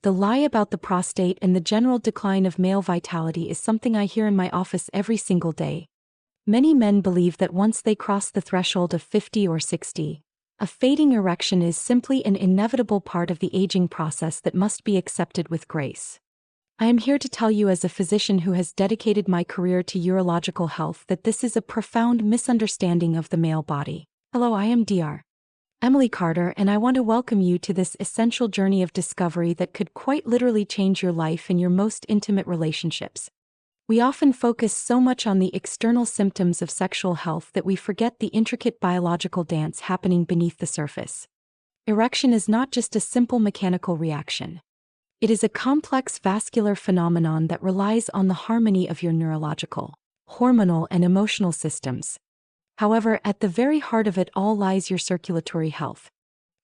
The lie about the prostate and the general decline of male vitality is something I hear in my office every single day. Many men believe that once they cross the threshold of 50 or 60, a fading erection is simply an inevitable part of the aging process that must be accepted with grace. I am here to tell you, as a physician who has dedicated my career to urological health, that this is a profound misunderstanding of the male body. Hello, I am Dr. Emily Carter, and I want to welcome you to this essential journey of discovery that could quite literally change your life and your most intimate relationships. We often focus so much on the external symptoms of sexual health that we forget the intricate biological dance happening beneath the surface. Erection is not just a simple mechanical reaction. It is a complex vascular phenomenon that relies on the harmony of your neurological, hormonal, and emotional systems. However, at the very heart of it all lies your circulatory health.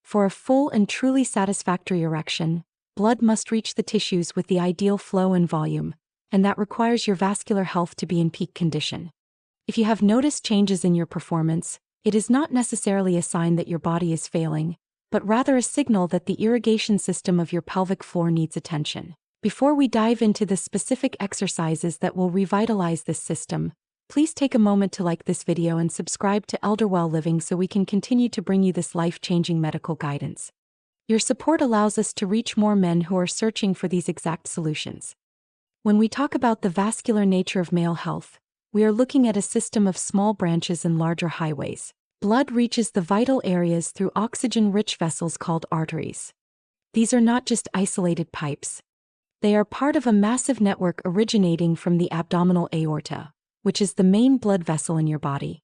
For a full and truly satisfactory erection, blood must reach the tissues with the ideal flow and volume, and that requires your vascular health to be in peak condition. If you have noticed changes in your performance, it is not necessarily a sign that your body is failing, but rather a signal that the irrigation system of your pelvic floor needs attention. Before we dive into the specific exercises that will revitalize this system, please take a moment to like this video and subscribe to ElderWell Living so we can continue to bring you this life-changing medical guidance. Your support allows us to reach more men who are searching for these exact solutions. When we talk about the vascular nature of male health, we are looking at a system of small branches and larger highways. Blood reaches the vital areas through oxygen-rich vessels called arteries. These are not just isolated pipes. They are part of a massive network originating from the abdominal aorta, which is the main blood vessel in your body.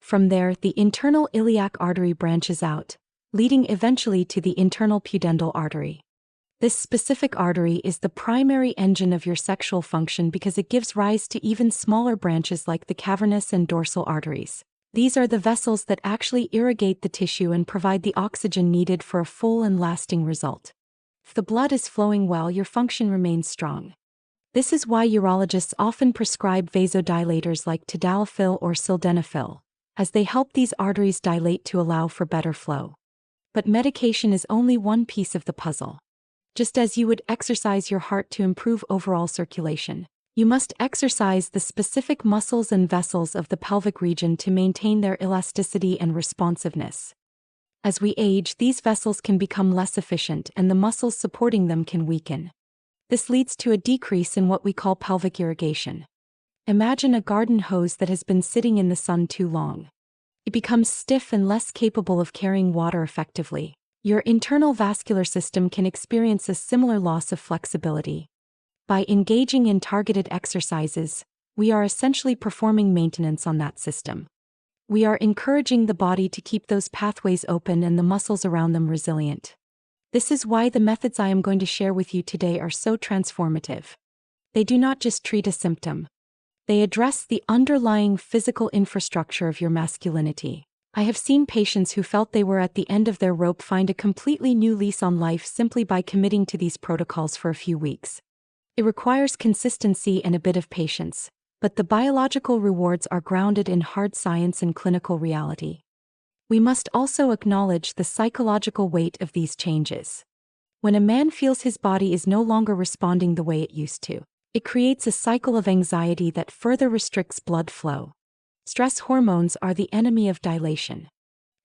From there, the internal iliac artery branches out, leading eventually to the internal pudendal artery. This specific artery is the primary engine of your sexual function because it gives rise to even smaller branches like the cavernous and dorsal arteries. These are the vessels that actually irrigate the tissue and provide the oxygen needed for a full and lasting result. If the blood is flowing well, your function remains strong. This is why urologists often prescribe vasodilators like tadalafil or sildenafil, as they help these arteries dilate to allow for better flow. But medication is only one piece of the puzzle. Just as you would exercise your heart to improve overall circulation, you must exercise the specific muscles and vessels of the pelvic region to maintain their elasticity and responsiveness. As we age, these vessels can become less efficient and the muscles supporting them can weaken. This leads to a decrease in what we call pelvic irrigation. Imagine a garden hose that has been sitting in the sun too long. It becomes stiff and less capable of carrying water effectively. Your internal vascular system can experience a similar loss of flexibility. By engaging in targeted exercises, we are essentially performing maintenance on that system. We are encouraging the body to keep those pathways open and the muscles around them resilient. This is why the methods I am going to share with you today are so transformative. They do not just treat a symptom. They address the underlying physical infrastructure of your masculinity. I have seen patients who felt they were at the end of their rope find a completely new lease on life simply by committing to these protocols for a few weeks. It requires consistency and a bit of patience, but the biological rewards are grounded in hard science and clinical reality. We must also acknowledge the psychological weight of these changes. When a man feels his body is no longer responding the way it used to, it creates a cycle of anxiety that further restricts blood flow. Stress hormones are the enemy of dilation.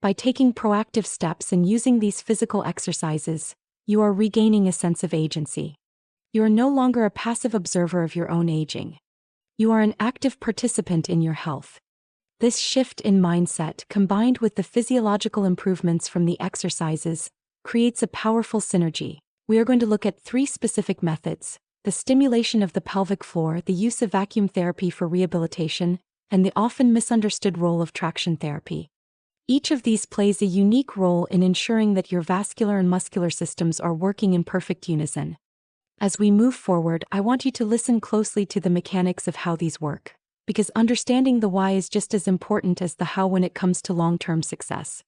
By taking proactive steps and using these physical exercises, you are regaining a sense of agency. You are no longer a passive observer of your own aging. You are an active participant in your health. This shift in mindset, combined with the physiological improvements from the exercises, creates a powerful synergy. We are going to look at 3 specific methods: the stimulation of the pelvic floor, the use of vacuum therapy for rehabilitation, and the often misunderstood role of traction therapy. Each of these plays a unique role in ensuring that your vascular and muscular systems are working in perfect unison. As we move forward, I want you to listen closely to the mechanics of how these work, because understanding the why is just as important as the how when it comes to long-term success.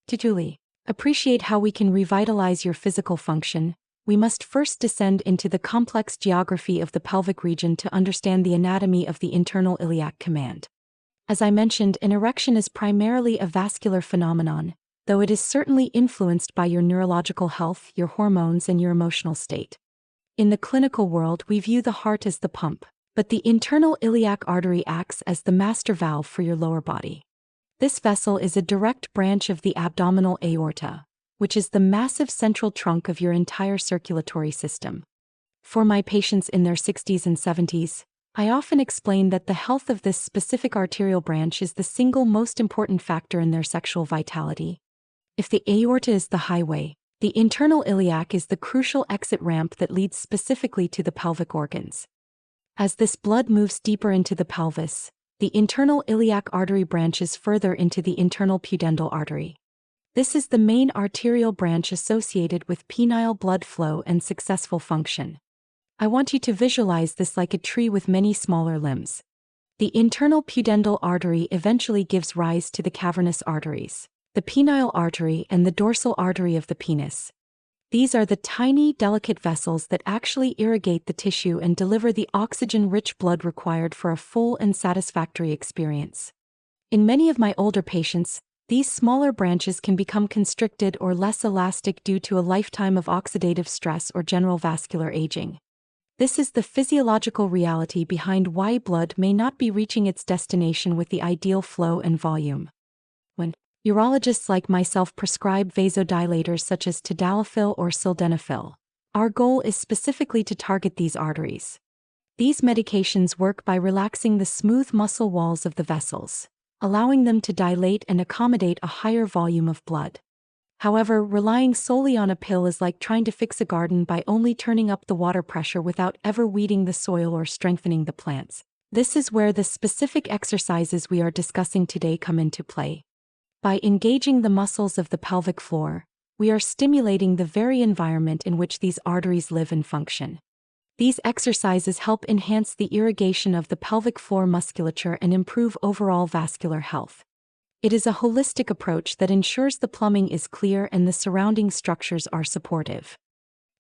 To truly appreciate how we can revitalize your physical function, we must first descend into the complex geography of the pelvic region to understand the anatomy of the internal iliac command. As I mentioned, an erection is primarily a vascular phenomenon, though it is certainly influenced by your neurological health, your hormones, and your emotional state. In the clinical world, we view the heart as the pump, but the internal iliac artery acts as the master valve for your lower body. This vessel is a direct branch of the abdominal aorta, which is the massive central trunk of your entire circulatory system. For my patients in their 60s and 70s, I often explain that the health of this specific arterial branch is the single most important factor in their sexual vitality. If the aorta is the highway, the internal iliac is the crucial exit ramp that leads specifically to the pelvic organs. As this blood moves deeper into the pelvis, the internal iliac artery branches further into the internal pudendal artery. This is the main arterial branch associated with penile blood flow and successful function. I want you to visualize this like a tree with many smaller limbs. The internal pudendal artery eventually gives rise to the cavernous arteries, the penile artery and the dorsal artery of the penis. These are the tiny, delicate vessels that actually irrigate the tissue and deliver the oxygen-rich blood required for a full and satisfactory experience. In many of my older patients, these smaller branches can become constricted or less elastic due to a lifetime of oxidative stress or general vascular aging. This is the physiological reality behind why blood may not be reaching its destination with the ideal flow and volume. When urologists like myself prescribe vasodilators such as tadalafil or sildenafil, our goal is specifically to target these arteries. These medications work by relaxing the smooth muscle walls of the vessels, allowing them to dilate and accommodate a higher volume of blood. However, relying solely on a pill is like trying to fix a garden by only turning up the water pressure without ever weeding the soil or strengthening the plants. This is where the specific exercises we are discussing today come into play. By engaging the muscles of the pelvic floor, we are stimulating the very environment in which these arteries live and function. These exercises help enhance the irrigation of the pelvic floor musculature and improve overall vascular health. It is a holistic approach that ensures the plumbing is clear and the surrounding structures are supportive.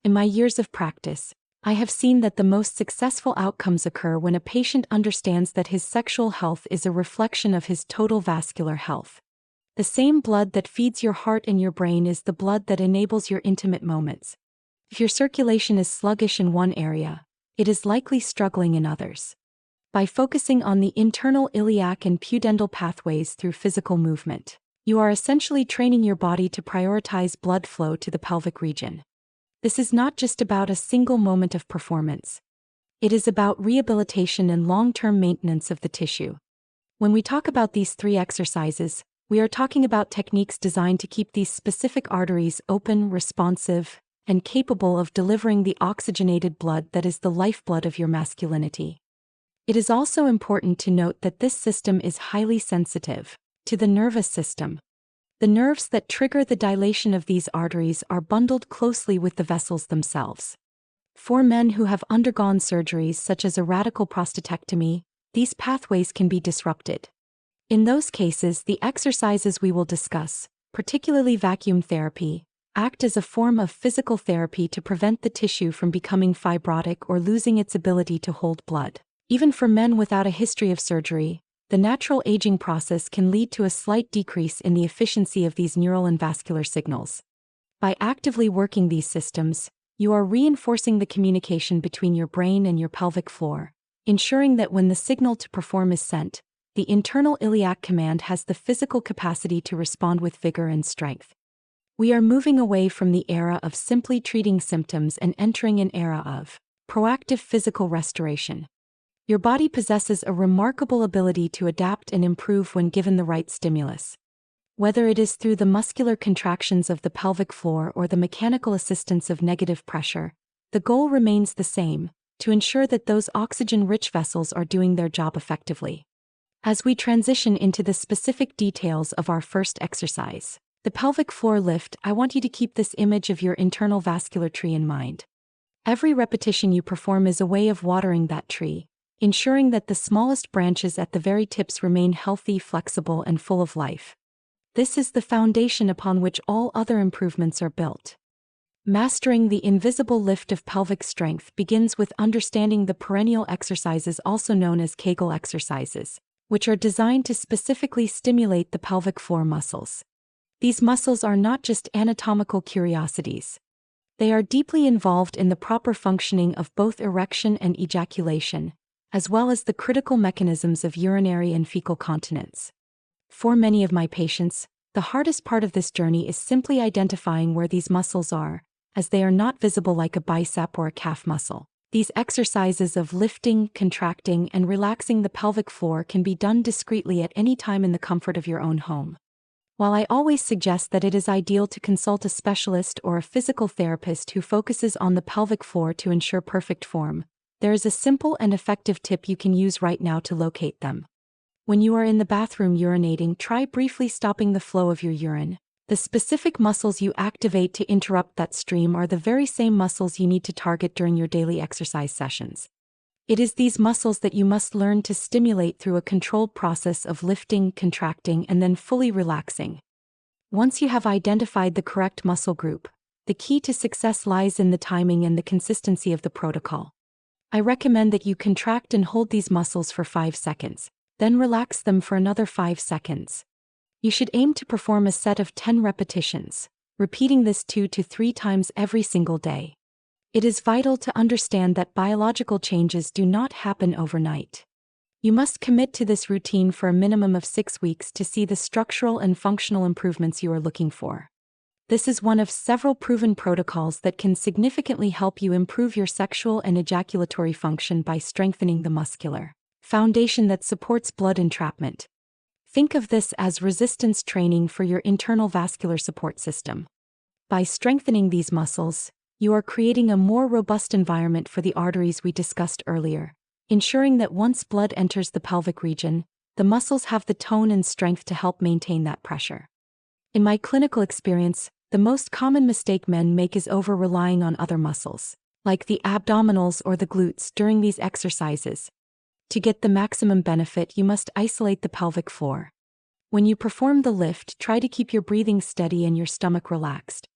In my years of practice, I have seen that the most successful outcomes occur when a patient understands that his sexual health is a reflection of his total vascular health. The same blood that feeds your heart and your brain is the blood that enables your intimate moments. If your circulation is sluggish in one area, it is likely struggling in others. By focusing on the internal iliac and pudendal pathways through physical movement, you are essentially training your body to prioritize blood flow to the pelvic region. This is not just about a single moment of performance. It is about rehabilitation and long-term maintenance of the tissue. When we talk about these 3 exercises, we are talking about techniques designed to keep these specific arteries open, responsive, and capable of delivering the oxygenated blood that is the lifeblood of your masculinity. It is also important to note that this system is highly sensitive to the nervous system. The nerves that trigger the dilation of these arteries are bundled closely with the vessels themselves. For men who have undergone surgeries such as a radical prostatectomy, these pathways can be disrupted. In those cases, the exercises we will discuss, particularly vacuum therapy, act as a form of physical therapy to prevent the tissue from becoming fibrotic or losing its ability to hold blood. Even for men without a history of surgery, the natural aging process can lead to a slight decrease in the efficiency of these neural and vascular signals. By actively working these systems, you are reinforcing the communication between your brain and your pelvic floor, ensuring that when the signal to perform is sent, the internal iliac command has the physical capacity to respond with vigor and strength. We are moving away from the era of simply treating symptoms and entering an era of proactive physical restoration. Your body possesses a remarkable ability to adapt and improve when given the right stimulus. Whether it is through the muscular contractions of the pelvic floor or the mechanical assistance of negative pressure, the goal remains the same: to ensure that those oxygen-rich vessels are doing their job effectively. As we transition into the specific details of our first exercise, the pelvic floor lift, I want you to keep this image of your internal vascular tree in mind. Every repetition you perform is a way of watering that tree, ensuring that the smallest branches at the very tips remain healthy, flexible, and full of life. This is the foundation upon which all other improvements are built. Mastering the invisible lift of pelvic strength begins with understanding the perennial exercises, also known as Kegel exercises, which are designed to specifically stimulate the pelvic floor muscles. These muscles are not just anatomical curiosities. They are deeply involved in the proper functioning of both erection and ejaculation, as well as the critical mechanisms of urinary and fecal continence. For many of my patients, the hardest part of this journey is simply identifying where these muscles are, as they are not visible like a bicep or a calf muscle. These exercises of lifting, contracting, and relaxing the pelvic floor can be done discreetly at any time in the comfort of your own home. While I always suggest that it is ideal to consult a specialist or a physical therapist who focuses on the pelvic floor to ensure perfect form, there is a simple and effective tip you can use right now to locate them. When you are in the bathroom urinating, try briefly stopping the flow of your urine. The specific muscles you activate to interrupt that stream are the very same muscles you need to target during your daily exercise sessions. It is these muscles that you must learn to stimulate through a controlled process of lifting, contracting, and then fully relaxing. Once you have identified the correct muscle group, the key to success lies in the timing and the consistency of the protocol. I recommend that you contract and hold these muscles for 5 seconds, then relax them for another 5 seconds. You should aim to perform a set of 10 repetitions, repeating this 2 to 3 times every single day. It is vital to understand that biological changes do not happen overnight. You must commit to this routine for a minimum of 6 weeks to see the structural and functional improvements you are looking for. This is one of several proven protocols that can significantly help you improve your sexual and ejaculatory function by strengthening the muscular foundation that supports blood entrapment. Think of this as resistance training for your internal vascular support system. By strengthening these muscles, you are creating a more robust environment for the arteries we discussed earlier, ensuring that once blood enters the pelvic region, the muscles have the tone and strength to help maintain that pressure. In my clinical experience, the most common mistake men make is over-relying on other muscles, like the abdominals or the glutes, during these exercises. To get the maximum benefit, you must isolate the pelvic floor. When you perform the lift, try to keep your breathing steady and your stomach relaxed.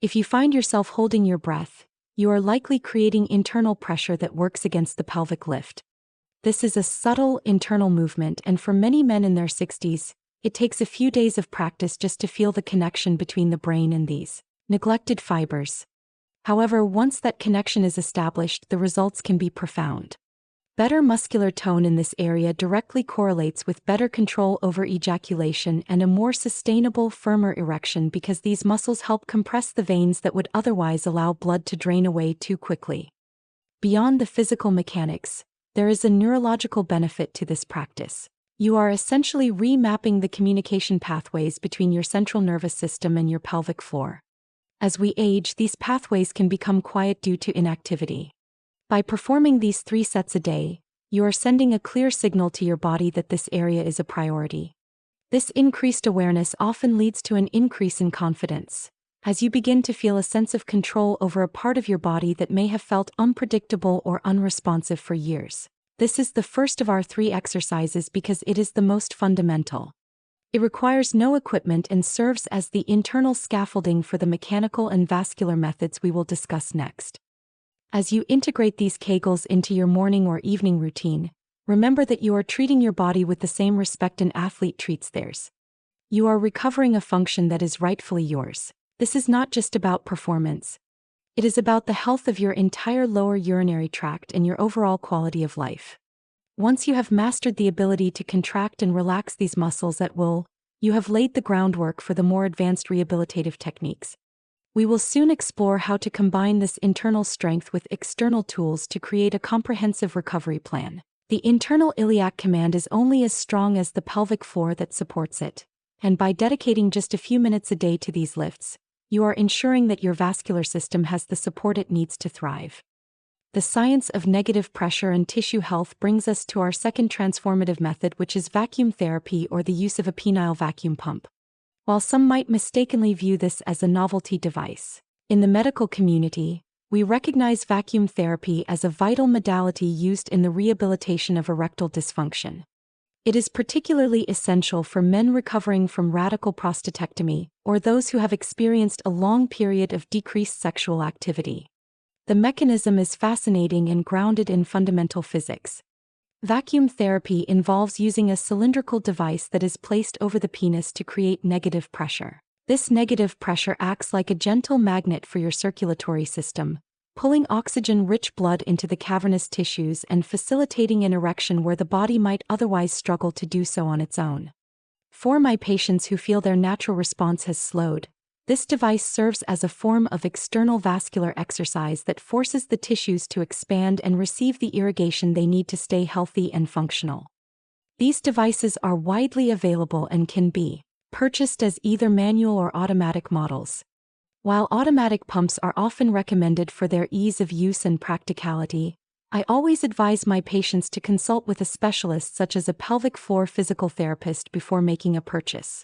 If you find yourself holding your breath, you are likely creating internal pressure that works against the pelvic lift. This is a subtle internal movement, and for many men in their 60s, it takes a few days of practice just to feel the connection between the brain and these neglected fibers. However, once that connection is established, the results can be profound. Better muscular tone in this area directly correlates with better control over ejaculation and a more sustainable, firmer erection, because these muscles help compress the veins that would otherwise allow blood to drain away too quickly. Beyond the physical mechanics, there is a neurological benefit to this practice. You are essentially remapping the communication pathways between your central nervous system and your pelvic floor. As we age, these pathways can become quiet due to inactivity. By performing these 3 sets a day, you are sending a clear signal to your body that this area is a priority. This increased awareness often leads to an increase in confidence, as you begin to feel a sense of control over a part of your body that may have felt unpredictable or unresponsive for years. This is the first of our 3 exercises because it is the most fundamental. It requires no equipment and serves as the internal scaffolding for the mechanical and vascular methods we will discuss next. As you integrate these Kegels into your morning or evening routine, remember that you are treating your body with the same respect an athlete treats theirs. You are recovering a function that is rightfully yours. This is not just about performance. It is about the health of your entire lower urinary tract and your overall quality of life. Once you have mastered the ability to contract and relax these muscles at will, you have laid the groundwork for the more advanced rehabilitative techniques. We will soon explore how to combine this internal strength with external tools to create a comprehensive recovery plan. The internal iliac command is only as strong as the pelvic floor that supports it, and by dedicating just a few minutes a day to these lifts, you are ensuring that your vascular system has the support it needs to thrive. The science of negative pressure and tissue health brings us to our second transformative method, which is vacuum therapy, or the use of a penile vacuum pump. While some might mistakenly view this as a novelty device, in the medical community, we recognize vacuum therapy as a vital modality used in the rehabilitation of erectile dysfunction. It is particularly essential for men recovering from radical prostatectomy or those who have experienced a long period of decreased sexual activity. The mechanism is fascinating and grounded in fundamental physics. Vacuum therapy involves using a cylindrical device that is placed over the penis to create negative pressure. This negative pressure acts like a gentle magnet for your circulatory system, pulling oxygen-rich blood into the cavernous tissues and facilitating an erection where the body might otherwise struggle to do so on its own. For my patients who feel their natural response has slowed, this device serves as a form of external vascular exercise that forces the tissues to expand and receive the irrigation they need to stay healthy and functional. These devices are widely available and can be purchased as either manual or automatic models. While automatic pumps are often recommended for their ease of use and practicality, I always advise my patients to consult with a specialist such as a pelvic floor physical therapist before making a purchase.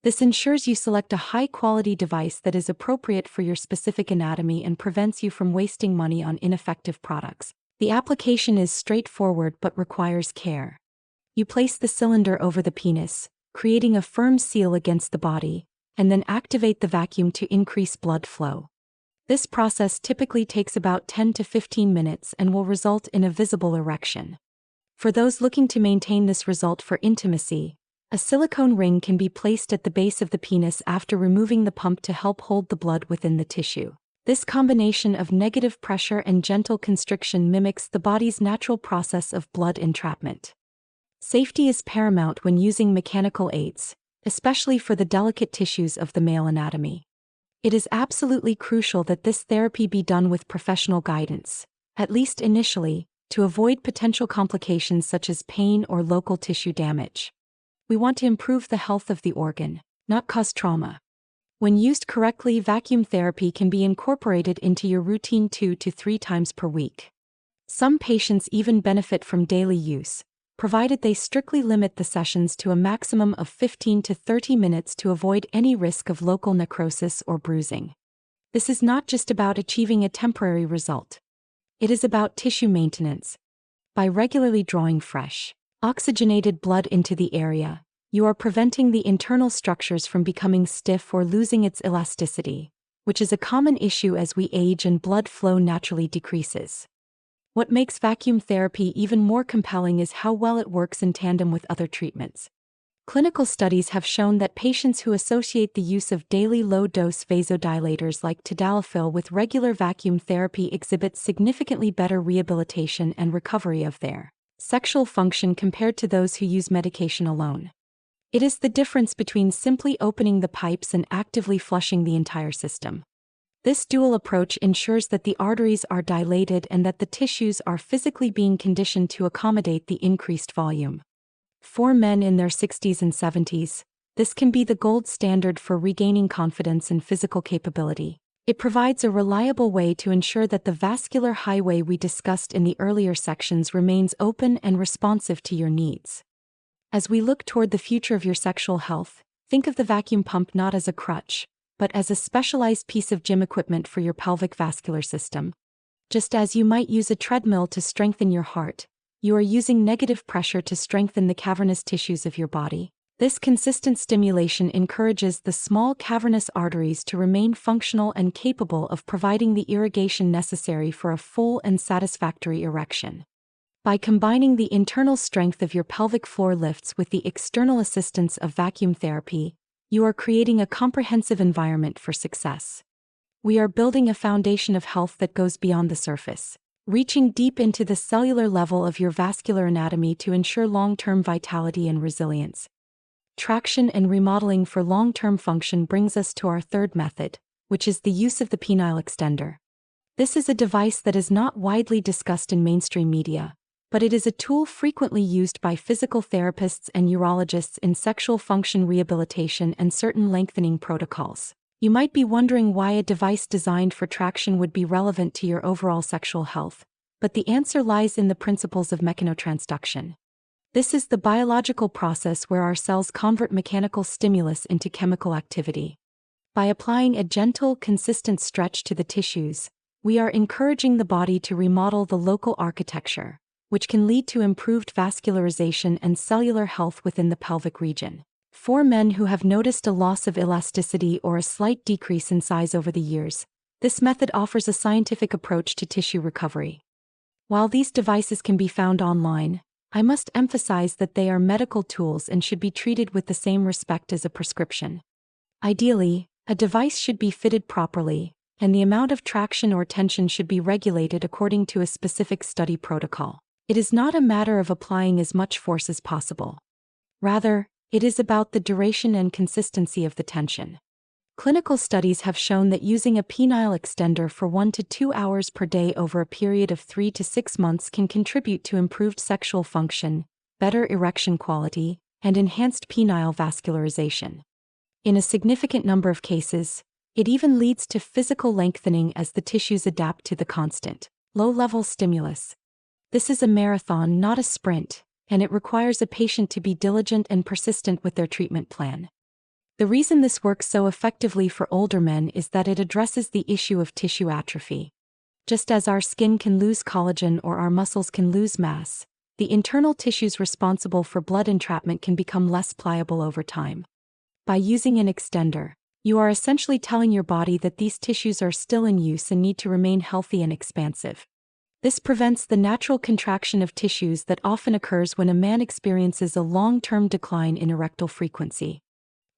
This ensures you select a high-quality device that is appropriate for your specific anatomy and prevents you from wasting money on ineffective products. The application is straightforward but requires care. You place the cylinder over the penis, creating a firm seal against the body, and then activate the vacuum to increase blood flow. This process typically takes about 10 to 15 minutes and will result in a visible erection. For those looking to maintain this result for intimacy, a silicone ring can be placed at the base of the penis after removing the pump to help hold the blood within the tissue. This combination of negative pressure and gentle constriction mimics the body's natural process of blood entrapment. Safety is paramount when using mechanical aids, especially for the delicate tissues of the male anatomy. It is absolutely crucial that this therapy be done with professional guidance, at least initially, to avoid potential complications such as pain or local tissue damage. We want to improve the health of the organ, not cause trauma. When used correctly, vacuum therapy can be incorporated into your routine 2 to 3 times per week. Some patients even benefit from daily use, provided they strictly limit the sessions to a maximum of 15 to 30 minutes to avoid any risk of local necrosis or bruising. This is not just about achieving a temporary result. It is about tissue maintenance. By regularly drawing fresh, oxygenated blood into the area, you are preventing the internal structures from becoming stiff or losing its elasticity, which is a common issue as we age and blood flow naturally decreases. What makes vacuum therapy even more compelling is how well it works in tandem with other treatments. Clinical studies have shown that patients who associate the use of daily low-dose vasodilators like tadalafil with regular vacuum therapy exhibit significantly better rehabilitation and recovery of their sexual function compared to those who use medication alone. It is the difference between simply opening the pipes and actively flushing the entire system. This dual approach ensures that the arteries are dilated and that the tissues are physically being conditioned to accommodate the increased volume. For men in their 60s and 70s, this can be the gold standard for regaining confidence and physical capability. It provides a reliable way to ensure that the vascular highway we discussed in the earlier sections remains open and responsive to your needs. As we look toward the future of your sexual health, think of the vacuum pump not as a crutch, but as a specialized piece of gym equipment for your pelvic vascular system. Just as you might use a treadmill to strengthen your heart, you are using negative pressure to strengthen the cavernous tissues of your body. This consistent stimulation encourages the small cavernous arteries to remain functional and capable of providing the irrigation necessary for a full and satisfactory erection. By combining the internal strength of your pelvic floor lifts with the external assistance of vacuum therapy, you are creating a comprehensive environment for success. We are building a foundation of health that goes beyond the surface, reaching deep into the cellular level of your vascular anatomy to ensure long-term vitality and resilience. Traction and remodeling for long-term function brings us to our third method, which is the use of the penile extender. This is a device that is not widely discussed in mainstream media, but it is a tool frequently used by physical therapists and urologists in sexual function rehabilitation and certain lengthening protocols. You might be wondering why a device designed for traction would be relevant to your overall sexual health, but the answer lies in the principles of mechanotransduction. This is the biological process where our cells convert mechanical stimulus into chemical activity. By applying a gentle, consistent stretch to the tissues, we are encouraging the body to remodel the local architecture, which can lead to improved vascularization and cellular health within the pelvic region. For men who have noticed a loss of elasticity or a slight decrease in size over the years, this method offers a scientific approach to tissue recovery. While these devices can be found online, I must emphasize that they are medical tools and should be treated with the same respect as a prescription. Ideally, A device should be fitted properly, and the amount of traction or tension should be regulated according to a specific study protocol. It is not a matter of applying as much force as possible. Rather, it is about the duration and consistency of the tension. Clinical studies have shown that using a penile extender for 1 to 2 hours per day over a period of 3 to 6 months can contribute to improved sexual function, better erection quality, and enhanced penile vascularization. In a significant number of cases, it even leads to physical lengthening as the tissues adapt to the constant, low-level stimulus. This is a marathon, not a sprint, and it requires a patient to be diligent and persistent with their treatment plan. The reason this works so effectively for older men is that it addresses the issue of tissue atrophy. Just as our skin can lose collagen or our muscles can lose mass, the internal tissues responsible for blood entrapment can become less pliable over time. By using an extender, you are essentially telling your body that these tissues are still in use and need to remain healthy and expansive. This prevents the natural contraction of tissues that often occurs when a man experiences a long-term decline in erectile frequency.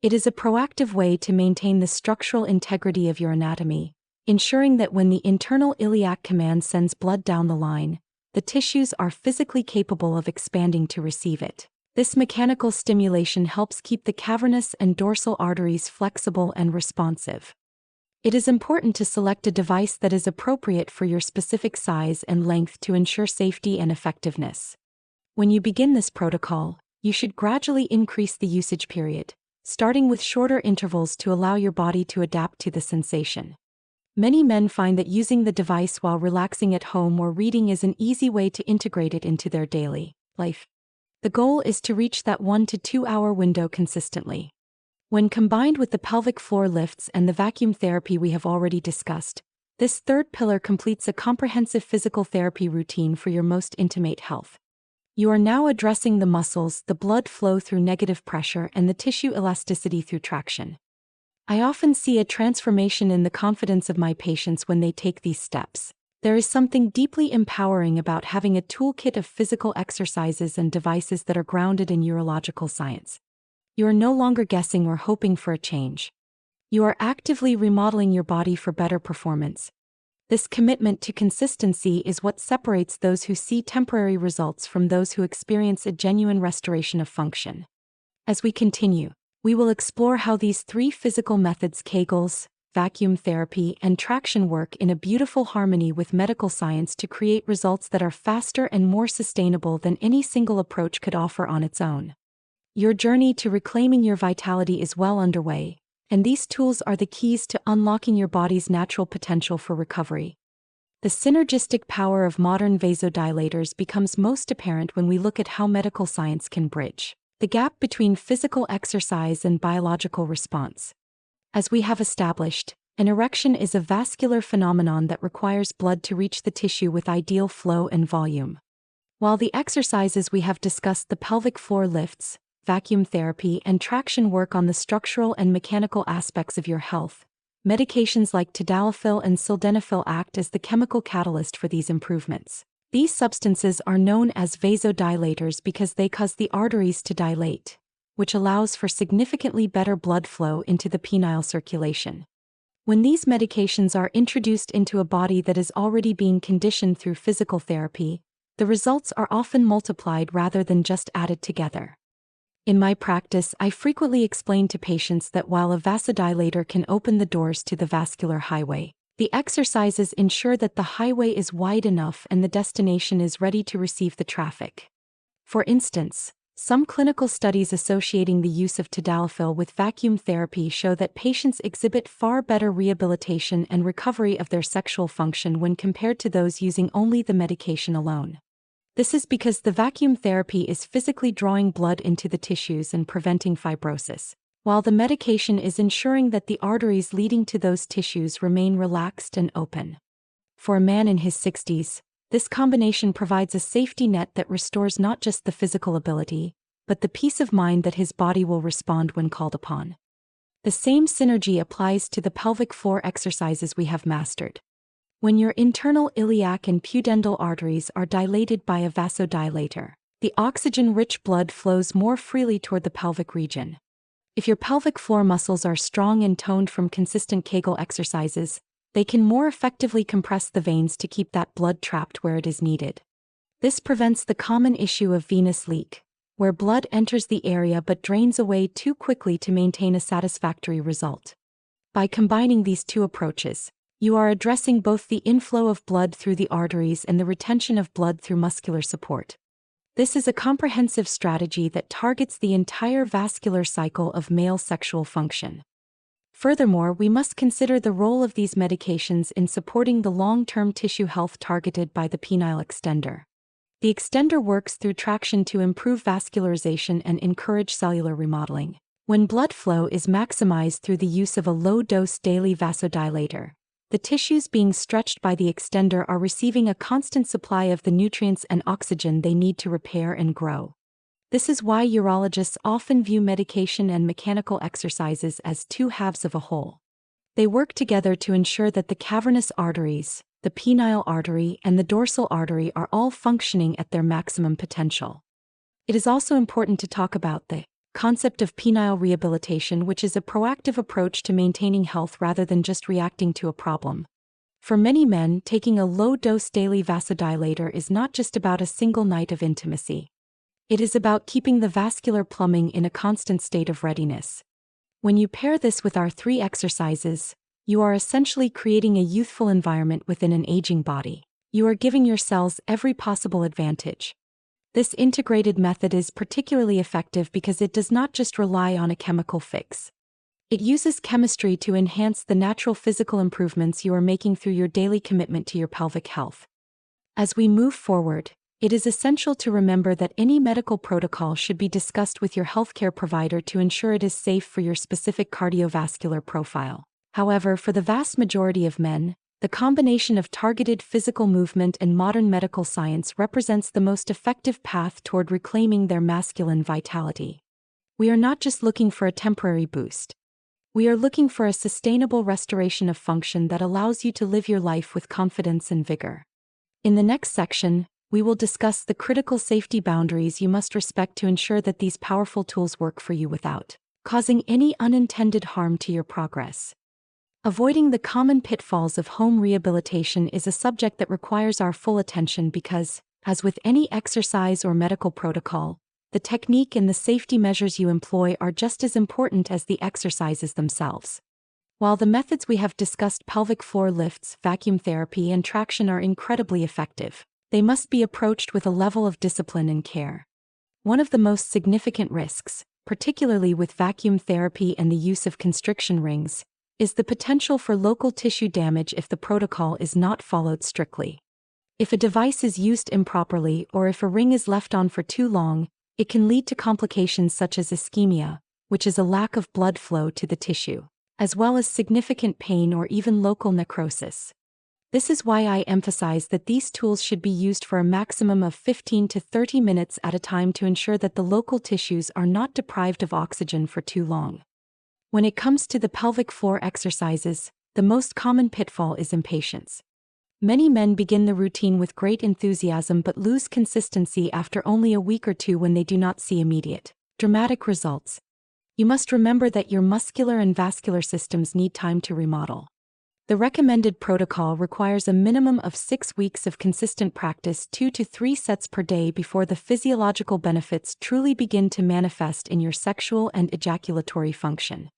It is a proactive way to maintain the structural integrity of your anatomy, ensuring that when the internal iliac command sends blood down the line, the tissues are physically capable of expanding to receive it. This mechanical stimulation helps keep the cavernous and dorsal arteries flexible and responsive. It is important to select a device that is appropriate for your specific size and length to ensure safety and effectiveness. When you begin this protocol, you should gradually increase the usage period, starting with shorter intervals to allow your body to adapt to the sensation. Many men find that using the device while relaxing at home or reading is an easy way to integrate it into their daily life. The goal is to reach that 1 to 2 hour window consistently. When combined with the pelvic floor lifts and the vacuum therapy we have already discussed, this third pillar completes a comprehensive physical therapy routine for your most intimate health. You are now addressing the muscles, the blood flow through negative pressure, and the tissue elasticity through traction. I often see a transformation in the confidence of my patients when they take these steps. There is something deeply empowering about having a toolkit of physical exercises and devices that are grounded in urological science. You are no longer guessing or hoping for a change. You are actively remodeling your body for better performance. This commitment to consistency is what separates those who see temporary results from those who experience a genuine restoration of function. As we continue, we will explore how these 3 physical methods, Kegels, vacuum therapy, and traction, work in a beautiful harmony with medical science to create results that are faster and more sustainable than any single approach could offer on its own. Your journey to reclaiming your vitality is well underway, and these tools are the keys to unlocking your body's natural potential for recovery. The synergistic power of modern vasodilators becomes most apparent when we look at how medical science can bridge the gap between physical exercise and biological response. As we have established, an erection is a vascular phenomenon that requires blood to reach the tissue with ideal flow and volume. While the exercises we have discussed, the pelvic floor lifts, vacuum therapy, and traction, work on the structural and mechanical aspects of your health, medications like tadalafil and sildenafil act as the chemical catalyst for these improvements. These substances are known as vasodilators because they cause the arteries to dilate, which allows for significantly better blood flow into the penile circulation. When these medications are introduced into a body that is already being conditioned through physical therapy, the results are often multiplied rather than just added together. In my practice, I frequently explain to patients that while a vasodilator can open the doors to the vascular highway, the exercises ensure that the highway is wide enough and the destination is ready to receive the traffic. For instance, some clinical studies associating the use of tadalafil with vacuum therapy show that patients exhibit far better rehabilitation and recovery of their sexual function when compared to those using only the medication alone. This is because the vacuum therapy is physically drawing blood into the tissues and preventing fibrosis, while the medication is ensuring that the arteries leading to those tissues remain relaxed and open. For a man in his 60s, this combination provides a safety net that restores not just the physical ability, but the peace of mind that his body will respond when called upon. The same synergy applies to the pelvic floor exercises we have mastered. When your internal iliac and pudendal arteries are dilated by a vasodilator, the oxygen-rich blood flows more freely toward the pelvic region. If your pelvic floor muscles are strong and toned from consistent Kegel exercises, they can more effectively compress the veins to keep that blood trapped where it is needed. This prevents the common issue of venous leak, where blood enters the area but drains away too quickly to maintain a satisfactory result. By combining these two approaches, you are addressing both the inflow of blood through the arteries and the retention of blood through muscular support. This is a comprehensive strategy that targets the entire vascular cycle of male sexual function. Furthermore, we must consider the role of these medications in supporting the long-term tissue health targeted by the penile extender. The extender works through traction to improve vascularization and encourage cellular remodeling. When blood flow is maximized through the use of a low-dose daily vasodilator, the tissues being stretched by the extender are receiving a constant supply of the nutrients and oxygen they need to repair and grow. This is why urologists often view medication and mechanical exercises as two halves of a whole. They work together to ensure that the cavernous arteries, the penile artery, and the dorsal artery are all functioning at their maximum potential. It is also important to talk about the concept of penile rehabilitation, which is a proactive approach to maintaining health rather than just reacting to a problem. For many men, taking a low-dose daily vasodilator is not just about a single night of intimacy. It is about keeping the vascular plumbing in a constant state of readiness. When you pair this with our 3 exercises, you are essentially creating a youthful environment within an aging body. You are giving your cells every possible advantage. This integrated method is particularly effective because it does not just rely on a chemical fix. It uses chemistry to enhance the natural physical improvements you are making through your daily commitment to your pelvic health. As we move forward, it is essential to remember that any medical protocol should be discussed with your healthcare provider to ensure it is safe for your specific cardiovascular profile. However, for the vast majority of men, the combination of targeted physical movement and modern medical science represents the most effective path toward reclaiming their masculine vitality. We are not just looking for a temporary boost. We are looking for a sustainable restoration of function that allows you to live your life with confidence and vigor. In the next section, we will discuss the critical safety boundaries you must respect to ensure that these powerful tools work for you without causing any unintended harm to your progress. Avoiding the common pitfalls of home rehabilitation is a subject that requires our full attention because, as with any exercise or medical protocol, the technique and the safety measures you employ are just as important as the exercises themselves. While the methods we have discussed, pelvic floor lifts, vacuum therapy, and traction, are incredibly effective, they must be approached with a level of discipline and care. One of the most significant risks, particularly with vacuum therapy and the use of constriction rings, is the potential for local tissue damage if the protocol is not followed strictly. If a device is used improperly or if a ring is left on for too long, it can lead to complications such as ischemia, which is a lack of blood flow to the tissue, as well as significant pain or even local necrosis. This is why I emphasize that these tools should be used for a maximum of 15 to 30 minutes at a time to ensure that the local tissues are not deprived of oxygen for too long. When it comes to the pelvic floor exercises, the most common pitfall is impatience. Many men begin the routine with great enthusiasm but lose consistency after only a week or 2 when they do not see immediate, dramatic results. You must remember that your muscular and vascular systems need time to remodel. The recommended protocol requires a minimum of 6 weeks of consistent practice, 2 to 3 sets per day, before the physiological benefits truly begin to manifest in your sexual and ejaculatory function.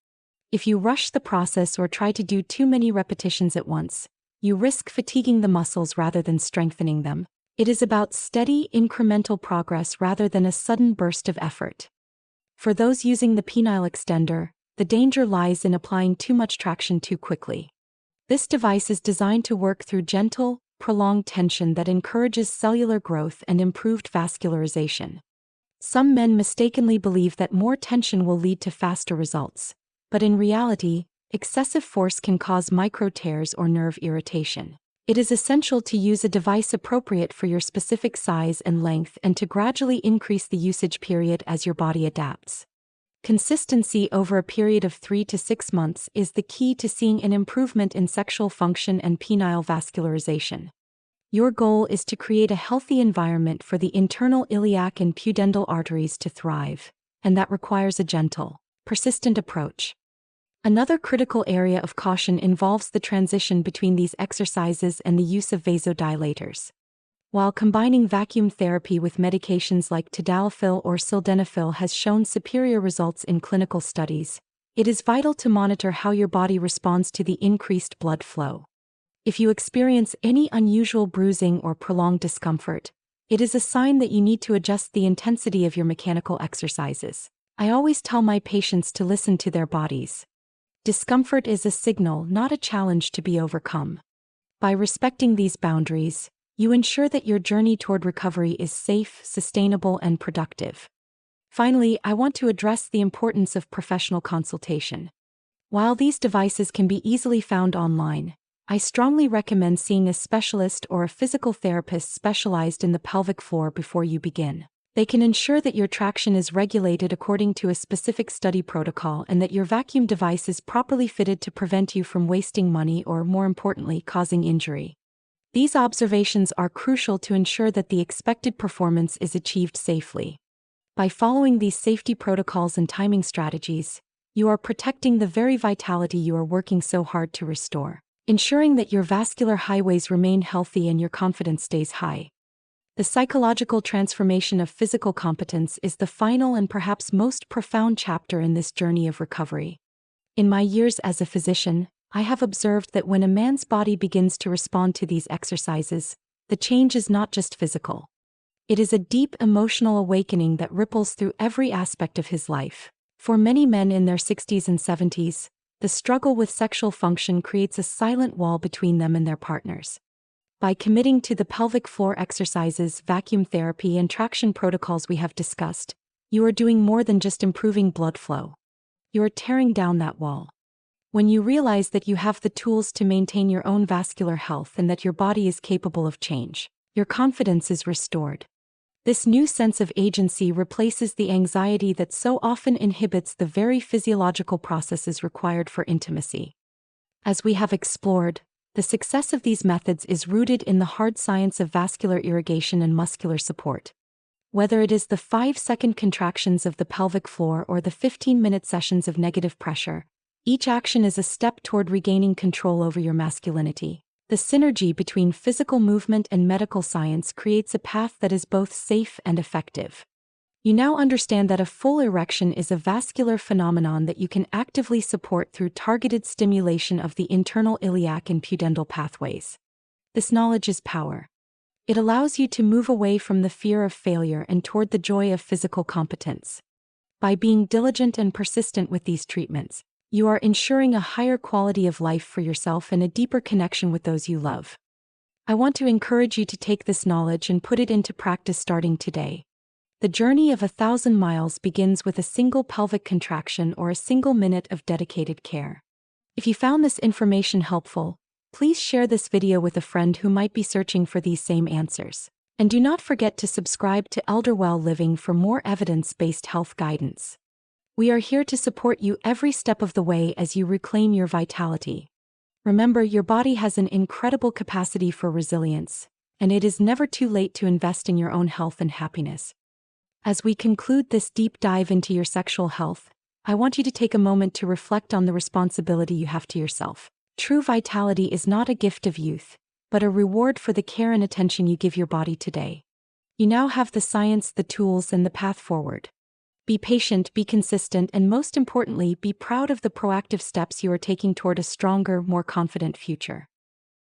If you rush the process or try to do too many repetitions at once, you risk fatiguing the muscles rather than strengthening them. It is about steady, incremental progress rather than a sudden burst of effort. For those using the penile extender, the danger lies in applying too much traction too quickly. This device is designed to work through gentle, prolonged tension that encourages cellular growth and improved vascularization. Some men mistakenly believe that more tension will lead to faster results, but in reality, excessive force can cause micro tears or nerve irritation. It is essential to use a device appropriate for your specific size and length and to gradually increase the usage period as your body adapts. Consistency over a period of 3 to 6 months is the key to seeing an improvement in sexual function and penile vascularization. Your goal is to create a healthy environment for the internal iliac and pudendal arteries to thrive, and that requires a gentle, Persistent approach. Another critical area of caution involves the transition between these exercises and the use of vasodilators. While combining vacuum therapy with medications like tadalafil or sildenafil has shown superior results in clinical studies, it is vital to monitor how your body responds to the increased blood flow. If you experience any unusual bruising or prolonged discomfort, it is a sign that you need to adjust the intensity of your mechanical exercises. I always tell my patients to listen to their bodies. Discomfort is a signal, not a challenge to be overcome. By respecting these boundaries, you ensure that your journey toward recovery is safe, sustainable, and productive. Finally, I want to address the importance of professional consultation. While these devices can be easily found online, I strongly recommend seeing a specialist or a physical therapist specialized in the pelvic floor before you begin. They can ensure that your traction is regulated according to a specific study protocol and that your vacuum device is properly fitted to prevent you from wasting money or, more importantly, causing injury. These observations are crucial to ensure that the expected performance is achieved safely. By following these safety protocols and timing strategies, you are protecting the very vitality you are working so hard to restore, ensuring that your vascular highways remain healthy and your confidence stays high. The psychological transformation of physical competence is the final and perhaps most profound chapter in this journey of recovery. In my years as a physician, I have observed that when a man's body begins to respond to these exercises, the change is not just physical. It is a deep emotional awakening that ripples through every aspect of his life. For many men in their 60s and 70s, the struggle with sexual function creates a silent wall between them and their partners. By committing to the pelvic floor exercises, vacuum therapy, and traction protocols we have discussed, you are doing more than just improving blood flow. You are tearing down that wall. When you realize that you have the tools to maintain your own vascular health and that your body is capable of change, your confidence is restored. This new sense of agency replaces the anxiety that so often inhibits the very physiological processes required for intimacy. As we have explored, the success of these methods is rooted in the hard science of vascular irrigation and muscular support. Whether it is the 5-second contractions of the pelvic floor or the 15-minute sessions of negative pressure, each action is a step toward regaining control over your masculinity. The synergy between physical movement and medical science creates a path that is both safe and effective. You now understand that a full erection is a vascular phenomenon that you can actively support through targeted stimulation of the internal iliac and pudendal pathways. This knowledge is power. It allows you to move away from the fear of failure and toward the joy of physical competence. By being diligent and persistent with these treatments, you are ensuring a higher quality of life for yourself and a deeper connection with those you love. I want to encourage you to take this knowledge and put it into practice starting today. The journey of 1,000 miles begins with a single pelvic contraction or a single minute of dedicated care. If you found this information helpful, please share this video with a friend who might be searching for these same answers. And do not forget to subscribe to ElderWell Living for more evidence-based health guidance. We are here to support you every step of the way as you reclaim your vitality. Remember, your body has an incredible capacity for resilience, and it is never too late to invest in your own health and happiness. As we conclude this deep dive into your sexual health, I want you to take a moment to reflect on the responsibility you have to yourself. True vitality is not a gift of youth, but a reward for the care and attention you give your body today. You now have the science, the tools, and the path forward. Be patient, be consistent, and most importantly, be proud of the proactive steps you are taking toward a stronger, more confident future.